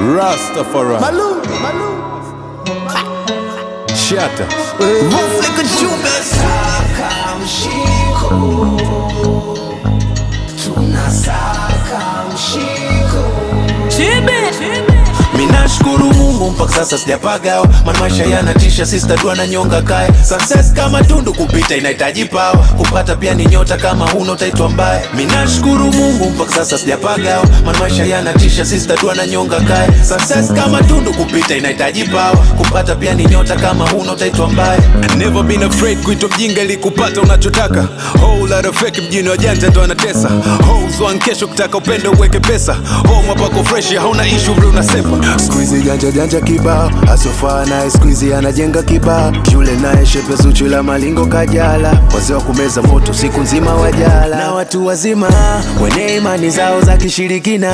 Rastafari. Malou. Shatter. Roof like a Jubes. Tunasaka mshiko, tunasaka mshiko. Minashukuru Mungu mpaka sasa sijapagao, maana maisha yanatisha, sister dua na nyonga kae. Success kama tundu kupita inahitaji power, kupata pia ni nyota, kama huna utaitwa mbaya. Minashukuru Mungu mpaka sasa sijapagao, maana maisha yanatisha, sister dua na nyonga kae. Success kama tundu kupita inahitaji power, kupata pia ni nyota, kama huna utaitwa mbaya. Never been afraid kuitwa mjinga ili kupata unachotaka. Whole lot of fake mjini wajanja ndo anatesa. Hoes one kesho kutaka upendo uweke pesa. Home wapako fresh hauna issue bro unasepa. Squeezy janja kibao, asofa naye squeezy anajenga kibao. Shule naye shepe Zuchu la malingo kajala. Wazee wa kumeza moto siku nzima wajala. Na watu wazima wenye imani zao za kishirikina,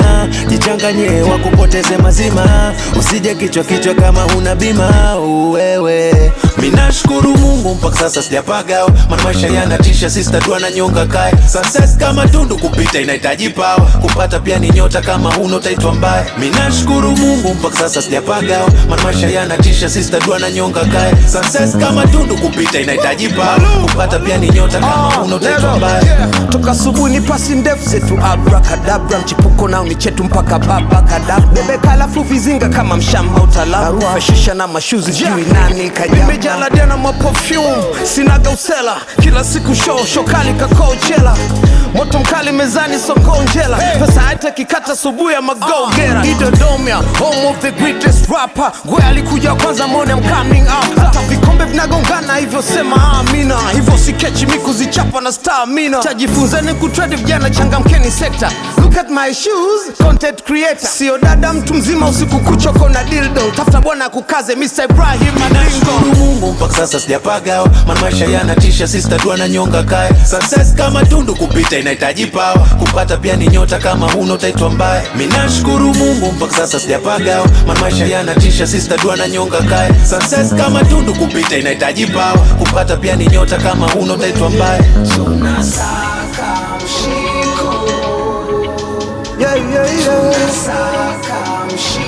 jichanganye wakupoteze mazima. Usije kichwa kama huna bima wewe. Minashukuru Mungu mpaka sasa sijapagao, maana maisha yanatisha, sister dua na nyonga kae. Success kama tundu kupita inahitaji power, kupata pia ni nyota, kama huna utaitwa mbaya. Minashukuru Mungu mpaka sasa sijapagao, maana maisha yanatisha, sister dua na nyonga kae. Success kama tundu kupita inahitaji power, kupata pia ni nyota, kama huna utaitwa mbaya. Toka asubuhi ni pasi ndefu zetu abracadabra, mchipuko nao ni chetu mpaka baba kadabra. Bebe kalafu vizinga kama mshamba utalaru, fashisha na mashuzi jui nani kajaba. Nimejala dena mwa perfume, sinaga usela, kila siku show kali kakochela. Moto mkali mezani soko njela, pesa haita kikata subuhi ya magogera. Idodomia, home of the greatest rapper, Gwe alikuja kwanza mone I'm coming up. Hata vikombe vinagongana hivyo sema amina, hivyo sikechi miku zichapa na stamina. Tajifunzeni kutrade vijana, changamkeni sekta. Look at my shoes, content creator. Sio dada mtu mzima usiku kuchoko na dildo, tafuta bwana kukaze Mr. Ibrahim Madingo. Mungu mpaka sasa sijapagao, maana maisha yanatisha, sister dua na nyonga kae. Success kama tundu kupita inahitaji power, kupata pia ni nyota, kama huna utaitwa mbaya. Minashukuru Mungu mpaka sasa sijapagao, maana maisha yanatisha, sister dua na nyonga kae. Success kama tundu kupita inahitaji power, kupata pia ni nyota, kama huna utaitwa mbaya. Tunasaka mshiko, Yeah. tunasaka mshiko.